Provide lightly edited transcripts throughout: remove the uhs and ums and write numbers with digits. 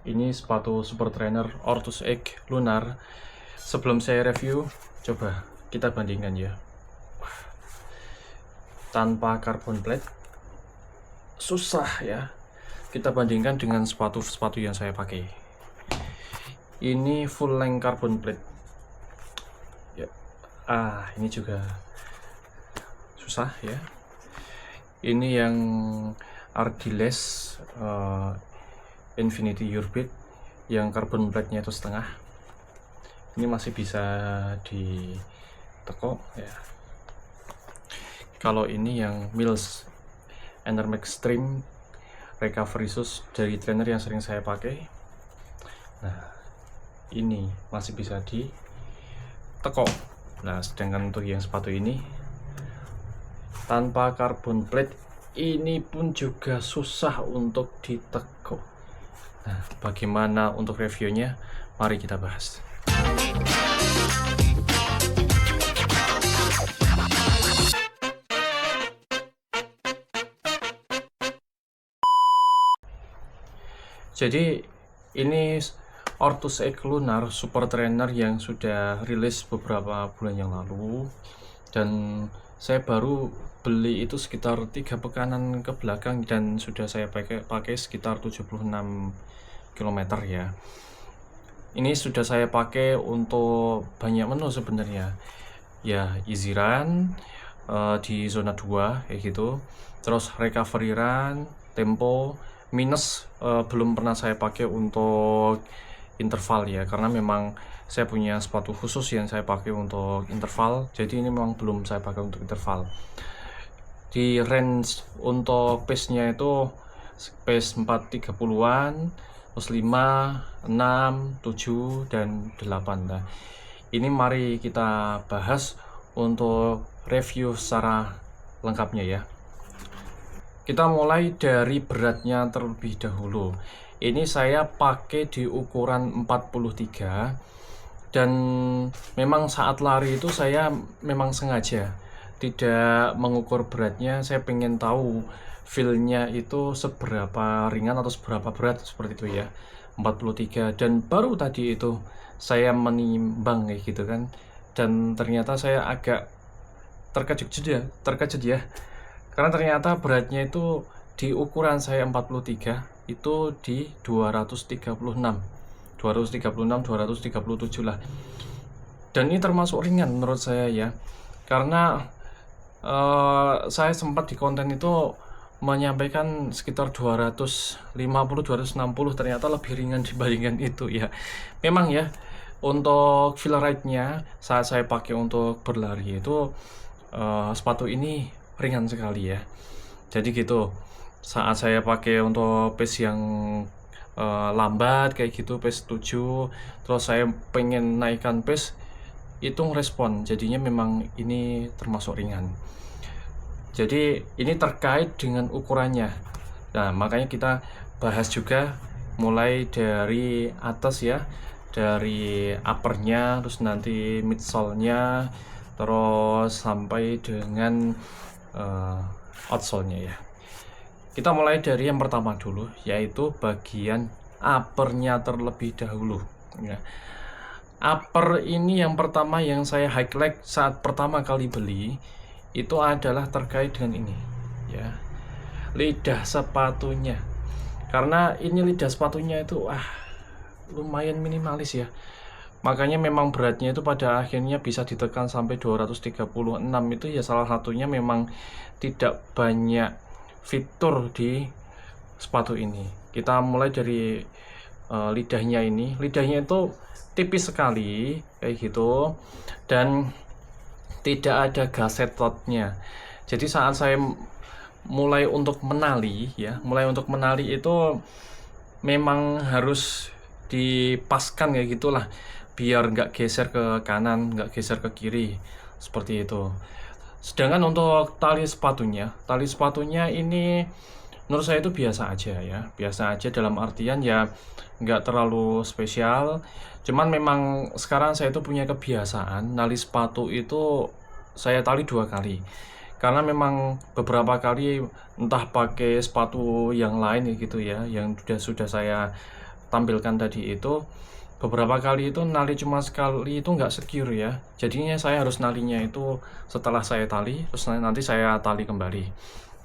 Ini sepatu Super Trainer Ortus X Lunar. Sebelum saya review, coba kita bandingkan ya. Tanpa carbon plate susah ya. Kita bandingkan dengan sepatu-sepatu yang saya pakai. Ini full length carbon plate. Ya. Ini juga susah ya. Ini yang Ardiles Infinity Urbit yang carbon plate-nya itu setengah. Ini masih bisa ditekuk ya. Kalau ini yang Mills Enermax Stream Recovery Shoes dari trainer yang sering saya pakai. Nah, ini masih bisa ditekuk. Nah, sedangkan untuk yang sepatu ini tanpa carbon plate, ini pun juga susah untuk ditekuk. Nah, bagaimana untuk reviewnya? Mari kita bahas. Jadi ini Ortus X Lunar Super Trainer yang sudah rilis beberapa bulan yang lalu, dan saya baru beli itu sekitar 3 pekanan ke belakang dan sudah saya pakai sekitar 76 km ya. Ini sudah saya pakai untuk banyak menu sebenarnya ya, easy run di zona 2 kayak gitu, terus recovery run, tempo, minus belum pernah saya pakai untuk interval ya, karena memang saya punya sepatu khusus yang saya pakai untuk interval, jadi ini memang belum saya pakai untuk interval. Di range untuk pace-nya itu pace 430-an, terus 5, 6, 7, dan 8. Nah, ini mari kita bahas untuk review secara lengkapnya ya. Kita mulai dari beratnya terlebih dahulu. Ini saya pakai di ukuran 43, dan memang saat lari itu saya memang sengaja tidak mengukur beratnya. Saya pengen tahu feel-nya itu seberapa ringan atau seberapa berat, seperti itu ya. 43, dan baru tadi itu saya menimbang kayak gitu kan, dan ternyata saya agak terkejut ya, karena ternyata beratnya itu di ukuran saya 43 itu di 237 lah, dan ini termasuk ringan menurut saya ya, karena saya sempat di konten itu menyampaikan sekitar 250-260, ternyata lebih ringan dibandingkan itu ya. Memang ya, untuk feel ride-nya saat saya pakai untuk berlari itu sepatu ini ringan sekali ya. Jadi gitu, saat saya pakai untuk pace yang lambat kayak gitu, pace 7, terus saya pengen naikkan pace, itu ngerespon, jadinya memang ini termasuk ringan. Jadi ini terkait dengan ukurannya. Nah, makanya kita bahas juga mulai dari atas ya, dari uppernya, terus nanti midsole-nya, terus sampai dengan outsole-nya ya. Kita mulai dari yang pertama dulu, yaitu bagian uppernya terlebih dahulu ya. Upper ini yang pertama yang saya highlight saat pertama kali beli itu adalah terkait dengan ini ya, lidah sepatunya. Karena ini lidah sepatunya itu lumayan minimalis ya, makanya memang beratnya itu pada akhirnya bisa ditekan sampai 236. Itu ya salah satunya memang tidak banyak fitur di sepatu ini. Kita mulai dari lidahnya ini. Lidahnya itu tipis sekali kayak gitu, dan tidak ada gasket rod-nya. Jadi saat saya mulai untuk menali itu memang harus dipaskan kayak gitulah, biar nggak geser ke kanan, nggak geser ke kiri, seperti itu. Sedangkan untuk tali sepatunya ini menurut saya itu biasa aja ya, biasa aja dalam artian ya nggak terlalu spesial. Cuman memang sekarang saya itu punya kebiasaan nali sepatu itu saya tali 2 kali, karena memang beberapa kali entah pakai sepatu yang lain gitu ya, yang sudah saya tampilkan tadi itu, beberapa kali itu nali cuma sekali itu nggak secure ya. Jadinya saya harus nalinya itu setelah saya tali, terus nanti saya tali kembali.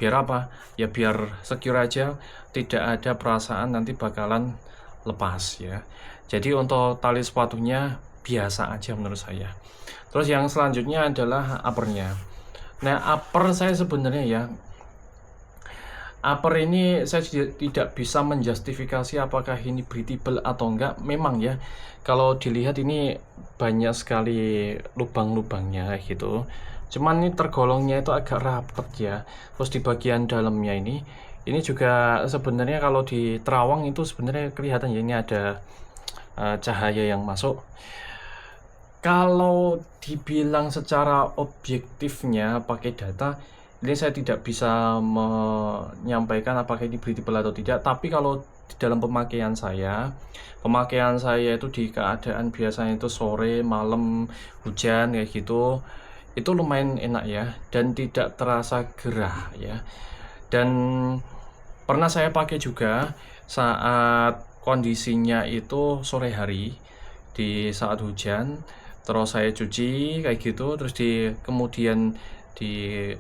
Biar apa? Ya biar secure aja, tidak ada perasaan nanti bakalan lepas ya. Jadi untuk tali sepatunya biasa aja menurut saya. Terus yang selanjutnya adalah uppernya. Nah, upper saya sebenarnya ya, upper ini saya tidak bisa menjustifikasi apakah ini breathable atau enggak. Memang ya, kalau dilihat ini banyak sekali lubang-lubangnya gitu. Cuman ini tergolongnya itu agak rapet ya. Terus di bagian dalamnya ini juga sebenarnya kalau di terawang itu sebenarnya kelihatan ya, ini ada cahaya yang masuk. Kalau dibilang secara objektifnya pakai data, ini saya tidak bisa menyampaikan apakah ini breathable atau tidak. Tapi kalau di dalam pemakaian saya itu di keadaan biasanya itu sore, malam, hujan kayak gitu, itu lumayan enak ya, dan tidak terasa gerah ya. Dan pernah saya pakai juga saat kondisinya itu sore hari, di saat hujan, terus saya cuci kayak gitu, terus kemudian di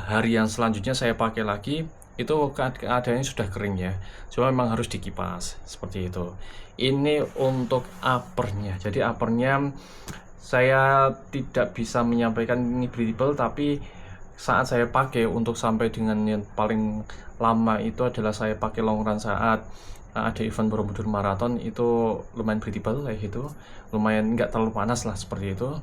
hari yang selanjutnya saya pakai lagi, itu keadaannya sudah kering ya, cuma memang harus dikipas seperti itu. Ini untuk uppernya. Jadi uppernya saya tidak bisa menyampaikan ini breathable, tapi saat saya pakai untuk sampai dengan yang paling lama itu adalah saya pakai long run saat ada event Borobudur Marathon, itu lumayan breathable kayak gitu, lumayan nggak terlalu panas lah seperti itu.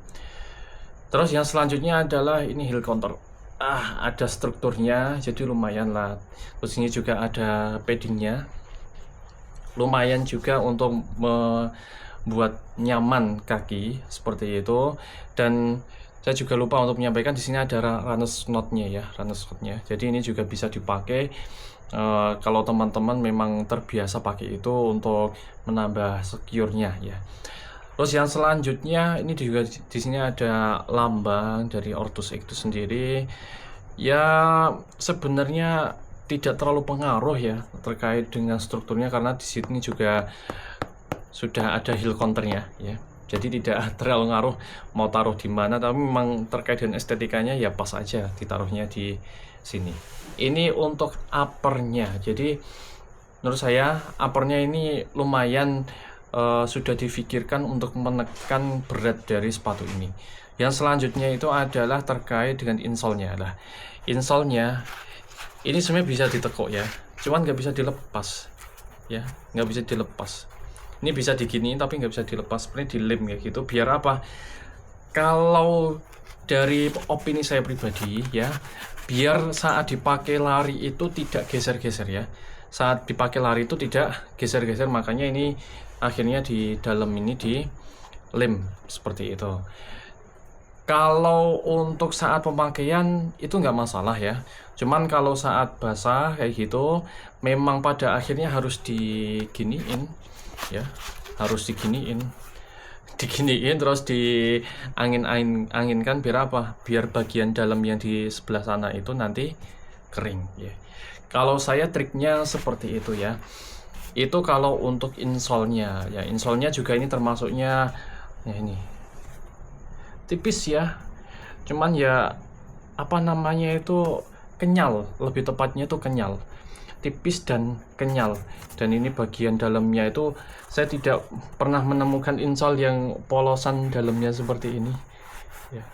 Terus yang selanjutnya adalah ini heel counter. Ada strukturnya, jadi lumayan lah. Terus ini juga ada paddingnya, lumayan juga untuk membuat nyaman kaki seperti itu. Dan saya juga lupa untuk menyampaikan di sini ada runners knot-nya ya, runners knot-nya. Jadi ini juga bisa dipakai kalau teman-teman memang terbiasa pakai itu untuk menambah secure-nya ya. Terus yang selanjutnya ini juga di sini ada lambang dari Ortus itu sendiri. Ya sebenarnya tidak terlalu pengaruh ya terkait dengan strukturnya, karena di sini juga sudah ada heel counternya ya. Jadi tidak terlalu ngaruh mau taruh di mana, tapi memang terkait dengan estetikanya ya pas aja ditaruhnya di sini. Ini untuk uppernya. Jadi menurut saya uppernya ini lumayan sudah difikirkan untuk menekan berat dari sepatu ini. Yang selanjutnya itu adalah terkait dengan insole-nya. Lah, insole-nya ini sebenarnya bisa ditekuk ya, cuman nggak bisa dilepas ya, nggak bisa dilepas. Ini bisa diginiin tapi nggak bisa dilepas, sebenarnya dilem kayak gitu. Biar apa? Kalau dari opini saya pribadi ya, biar saat dipakai lari itu tidak geser-geser ya. Saat dipakai lari itu tidak geser-geser, makanya ini akhirnya di dalam ini di lem seperti itu. Kalau untuk saat pemakaian itu nggak masalah ya, cuman kalau saat basah kayak gitu memang pada akhirnya harus diginiin ya, harus diginiin terus anginkan biar apa? Biar bagian dalam yang di sebelah sana itu nanti kering ya. Kalau saya triknya seperti itu ya. Itu kalau untuk insole-nya ya, insole-nya juga ini termasuknya ya ini tipis ya, cuman ya apa namanya itu kenyal, lebih tepatnya itu kenyal, tipis dan kenyal. Dan ini bagian dalamnya itu saya tidak pernah menemukan insole yang polosan dalamnya seperti ini ya.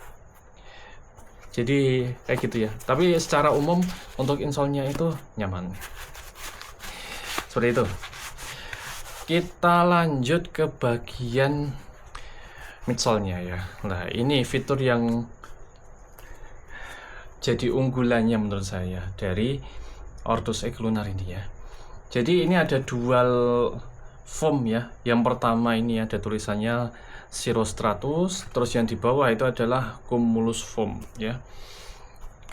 Jadi kayak gitu ya, tapi secara umum untuk insole-nya itu nyaman seperti itu. Kita lanjut ke bagian midsole-nya ya. Nah, ini fitur yang jadi unggulannya menurut saya dari Ortus X Lunar ini ya. Jadi ini ada dual foam ya. Yang pertama ini ada tulisannya Cirrostratus, terus yang di bawah itu adalah Cumulus foam ya.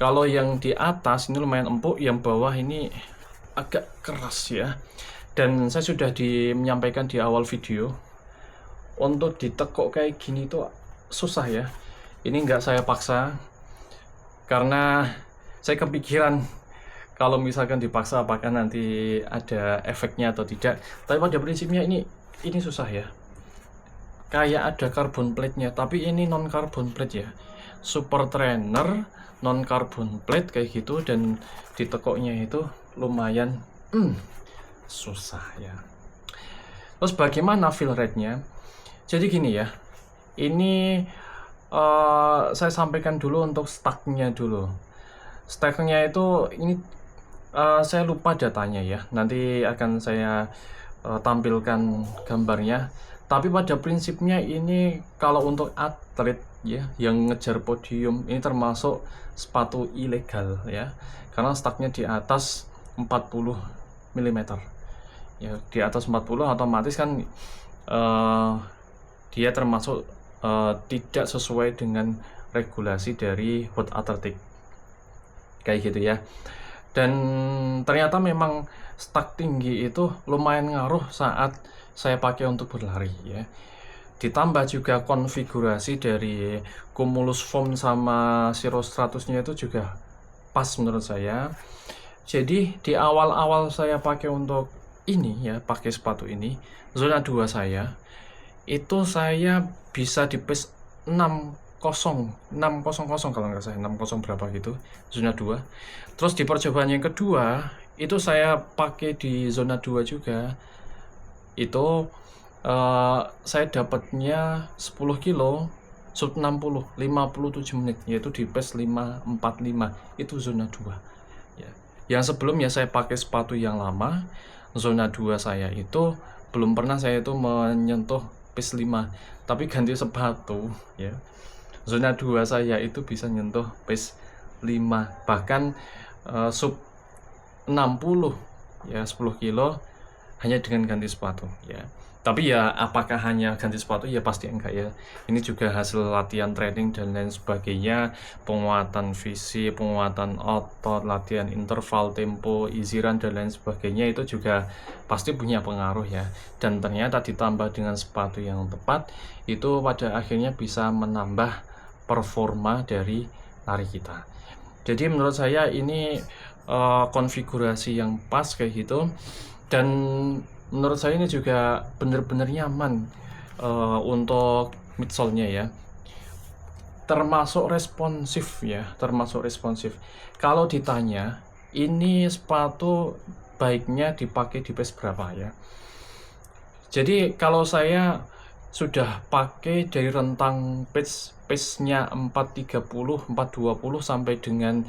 Kalau yang di atas ini lumayan empuk, yang bawah ini agak keras ya. Dan saya sudah menyampaikan di awal video, untuk ditekuk kayak gini tuh susah ya. Ini nggak saya paksa, karena saya kepikiran kalau misalkan dipaksa apakah nanti ada efeknya atau tidak. Tapi pada prinsipnya ini susah ya. Kayak ada carbon plate-nya, tapi ini non carbon plate ya. Super trainer non carbon plate kayak gitu, dan ditekuknya itu lumayan susah ya. Terus bagaimana fill rate-nya? Jadi gini ya. Ini saya sampaikan dulu untuk stacknya dulu. Stacknya itu ini saya lupa datanya ya. Nanti akan saya tampilkan gambarnya. Tapi pada prinsipnya ini kalau untuk atlet ya yang ngejar podium ini termasuk sepatu ilegal ya. Karena stacknya di atas 40 mm. Ya, di atas 40 otomatis kan dia termasuk tidak sesuai dengan regulasi dari World Athletics. Kayak gitu ya. Dan ternyata memang stack tinggi itu lumayan ngaruh saat saya pakai untuk berlari ya. Ditambah juga konfigurasi dari Cumulus Foam sama Cirrostratusnya itu juga pas menurut saya. Jadi di awal-awal saya pakai untuk ini ya, pakai sepatu ini, zona 2 saya itu saya bisa di pace 600 kalau nggak salah, 60 berapa gitu, zona 2. Terus di percobaan yang kedua itu saya pakai di zona 2 juga, itu saya dapatnya 10 kilo sub 60 57 menit, yaitu di pace 5:45, itu zona 2 ya. Yang sebelumnya saya pakai sepatu yang lama, zona 2 saya itu belum pernah saya itu menyentuh pace 5, tapi ganti sepatu ya, zona 2 saya itu bisa nyentuh pace 5, bahkan sub 60 ya, 10 kilo hanya dengan ganti sepatu ya. Tapi ya apakah hanya ganti sepatu? Ya pasti enggak ya. Ini juga hasil latihan training dan lain sebagainya, penguatan fisik, penguatan otot, latihan interval, tempo, easy run dan lain sebagainya, itu juga pasti punya pengaruh ya. Dan ternyata ditambah dengan sepatu yang tepat, itu pada akhirnya bisa menambah performa dari lari kita. Jadi menurut saya ini konfigurasi yang pas kayak gitu, dan menurut saya ini juga benar-benar nyaman untuk midsole-nya ya, termasuk responsif ya, termasuk responsif. Kalau ditanya ini sepatu baiknya dipakai di pace berapa ya, jadi kalau saya sudah pakai dari rentang pace-nya 4:30, 4:20 sampai dengan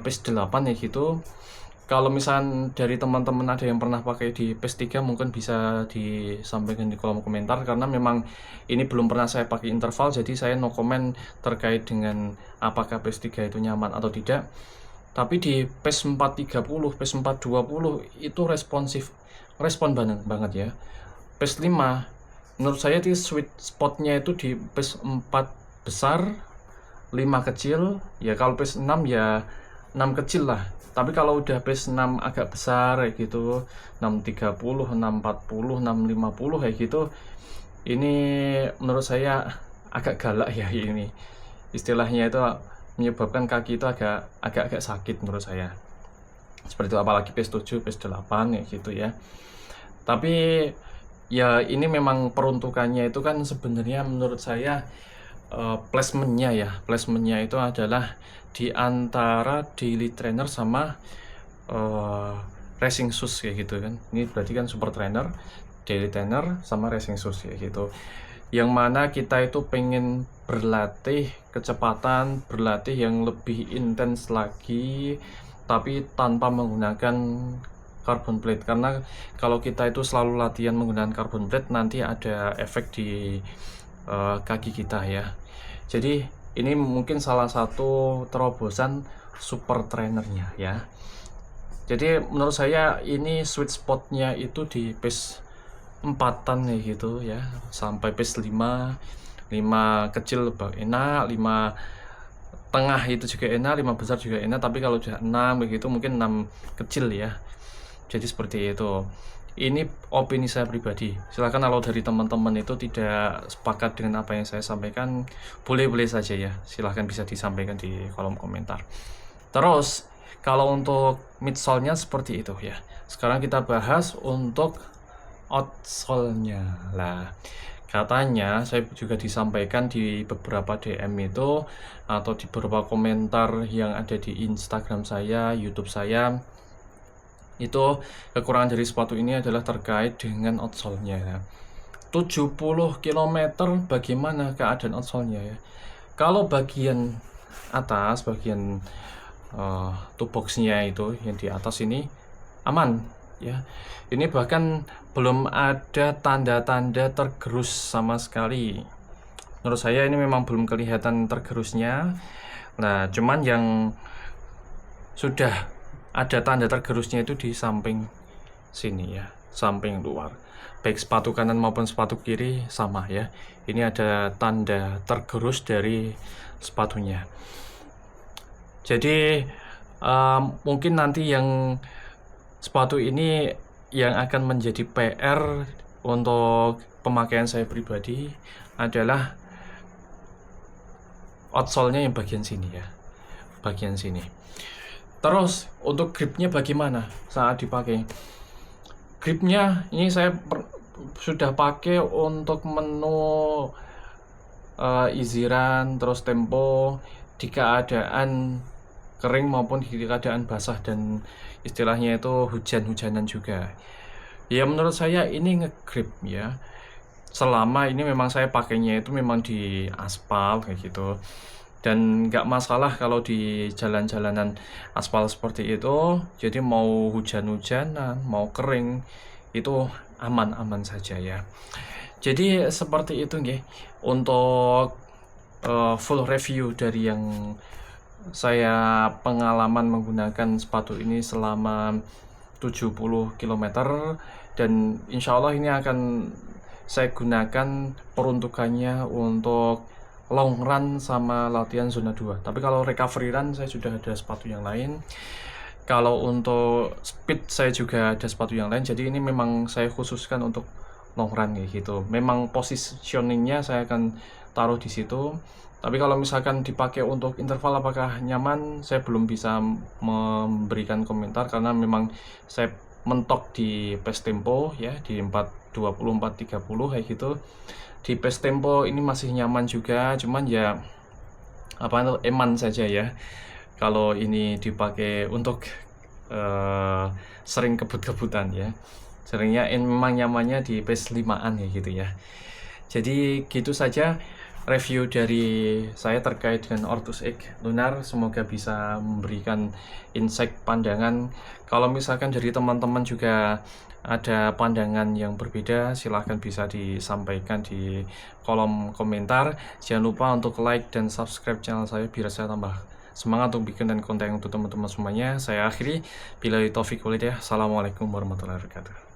pace 8 ya gitu. Kalau misalnya dari teman-teman ada yang pernah pakai di pace 3, mungkin bisa disampaikan di kolom komentar, karena memang ini belum pernah saya pakai interval, jadi saya no comment terkait dengan apakah pace 3 itu nyaman atau tidak. Tapi di pace 4:30, pace 4:20 itu respon banget ya. Pace 5 menurut saya di sweet spotnya itu di pace 4 besar, 5 kecil ya. Kalau pace 6 ya 6 kecil lah. Tapi kalau udah pace 6 agak besar kayak gitu, 6:30, 6:40, 6:50 kayak gitu, ini menurut saya agak galak ya ini. Istilahnya itu menyebabkan kaki itu agak sakit menurut saya. Seperti itu, apalagi pace 7, pace 8 ya gitu ya. Tapi ya ini memang peruntukannya itu kan sebenarnya menurut saya placementnya itu adalah di antara daily trainer sama racing shoes kayak gitu kan. Ini berarti kan super trainer, daily trainer sama racing shoes kayak gitu, yang mana kita itu pengen berlatih kecepatan, berlatih yang lebih intens lagi, tapi tanpa menggunakan carbon plate. Karena kalau kita itu selalu latihan menggunakan carbon plate, nanti ada efek di kaki kita ya. Jadi ini mungkin salah satu terobosan super trainernya ya. Jadi menurut saya ini sweet spotnya itu di pace 4-an ya gitu ya, sampai pace 5 kecil enak, 5 tengah itu juga enak, 5 besar juga enak. Tapi kalau udah 6 begitu mungkin 6 kecil ya. Jadi seperti itu. Ini opini saya pribadi. Silahkan kalau dari teman-teman itu tidak sepakat dengan apa yang saya sampaikan, boleh-boleh saja ya. Silahkan bisa disampaikan di kolom komentar. Terus Kalau untuk midsole-nya seperti itu ya. Sekarang kita bahas untuk outsole-nya. Lah, katanya saya juga disampaikan di beberapa DM itu atau di beberapa komentar yang ada di Instagram saya, YouTube saya, itu kekurangan dari sepatu ini adalah terkait dengan outsole-nya. 70 km bagaimana keadaan outsole-nya ya? Kalau bagian atas, bagian toe box-nya itu yang di atas ini aman ya. Ini bahkan belum ada tanda-tanda tergerus sama sekali. Menurut saya ini memang belum kelihatan tergerusnya. Nah, cuman yang sudah ada tanda tergerusnya itu di samping sini ya, samping luar. Baik sepatu kanan maupun sepatu kiri sama ya. Ini ada tanda tergerus dari sepatunya. Jadi mungkin nanti yang sepatu ini yang akan menjadi PR untuk pemakaian saya pribadi adalah outsole-nya yang bagian sini ya, bagian sini. Terus untuk gripnya bagaimana saat dipakai? Gripnya ini saya sudah pakai untuk menu easy run, terus tempo di keadaan kering maupun di keadaan basah dan istilahnya itu hujan-hujanan juga. Ya menurut saya ini ngegrip ya. Selama ini memang saya pakainya itu memang di aspal kayak gitu. Dan nggak masalah kalau di jalan-jalanan aspal seperti itu. Jadi mau hujan-hujanan, mau kering itu aman-aman saja ya. Jadi seperti itu nggih. Untuk full review dari yang saya pengalaman menggunakan sepatu ini selama 70 km dan insya Allah ini akan saya gunakan peruntukannya untuk long run sama latihan zona 2. Tapi kalau recovery run saya sudah ada sepatu yang lain. Kalau untuk speed saya juga ada sepatu yang lain. Jadi ini memang saya khususkan untuk long run gitu. Memang positioningnya saya akan taruh di situ. Tapi kalau misalkan dipakai untuk interval apakah nyaman, saya belum bisa memberikan komentar karena memang saya mentok di pace tempo ya di 4:20 4:30 kayak gitu. Di pace tempo ini masih nyaman juga, cuman ya apa eman saja ya. Kalau ini dipakai untuk sering kebut-kebutan ya. Seringnya memang nyamannya di pace 5-an ya gitu ya. Jadi gitu saja review dari saya terkait dengan Ortus X Lunar. Semoga bisa memberikan insight pandangan. Kalau misalkan dari teman-teman juga ada pandangan yang berbeda, silahkan bisa disampaikan di kolom komentar. Jangan lupa untuk like dan subscribe channel saya biar saya tambah semangat untuk bikin dan konten untuk teman-teman semuanya. Saya akhiri, billahi taufiq walhidayah. Assalamualaikum warahmatullahi wabarakatuh.